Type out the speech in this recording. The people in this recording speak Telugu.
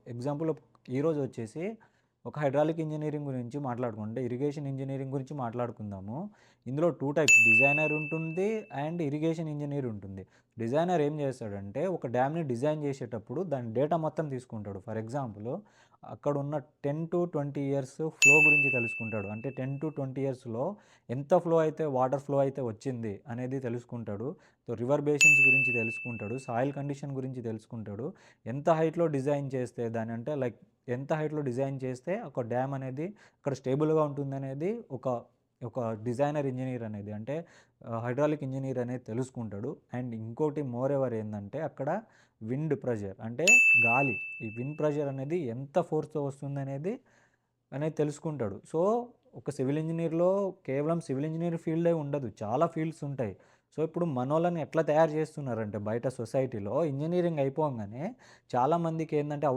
ఎగ్జాంపుల్ ఈరోజు వచ్చేసి ఒక హైడ్రాలిక్ ఇంజినీరింగ్ గురించి మాట్లాడుకుంటే, ఇరిగేషన్ ఇంజినీరింగ్ గురించి మాట్లాడుకుందాము. ఇందులో 2 టైప్స్ డిజైనర్ ఉంటుంది అండ్ ఇరిగేషన్ ఇంజినీర్ ఉంటుంది. డిజైనర్ ఏం చేస్తాడంటే, ఒక డ్యామ్‌ని డిజైన్ చేసేటప్పుడు దాని డేటా మొత్తం తీసుకుంటాడు. ఫర్ ఎగ్జాంపుల్ అక్కడున్న 10-20 ఇయర్స్ ఫ్లో గురించి తెలుసుకుంటాడు. అంటే 10-20 ఇయర్స్‌లో ఎంత ఫ్లో అయితే వాటర్ ఫ్లో అయితే వచ్చింది అనేది తెలుసుకుంటాడు. సో, రివర్ బేసిన్స్ గురించి తెలుసుకుంటాడు. సాయిల్ కండిషన్ గురించి తెలుసుకుంటాడు. ఎంత హైట్‌లో డిజైన్ చేస్తే దానంటే లైక్ ఎంత హైట్‌లో డిజైన్ చేస్తే ఒక డ్యామ్ అనేది అక్కడ స్టేబుల్‌గా ఉంటుందనేది ఒక ఒక డిజైనర్ ఇంజినీర్ అనేది అంటే హైడ్రాలిక్ ఇంజినీర్ అనేది తెలుసుకుంటాడు. అండ్ ఇంకోటి మోర్ ఎవర్ ఏందంటే అక్కడ విండ్ ప్రెషర్ అంటే గాలి. ఈ విండ్ ప్రెషర్ అనేది ఎంత ఫోర్స్‌తో వస్తుందనేది తెలుసుకుంటాడు. సో, ఒక సివిల్ ఇంజినీర్‌లో కేవలం సివిల్ ఇంజినీర్ ఫీల్డే ఉండదు. చాలా ఫీల్డ్స్ ఉంటాయి. సో, ఇప్పుడు మనోళ్ళని ఎట్లా తయారు చేస్తున్నారంటే బయట సొసైటీలో ఇంజినీరింగ్ అయిపోంగానే చాలామందికి ఏందంటే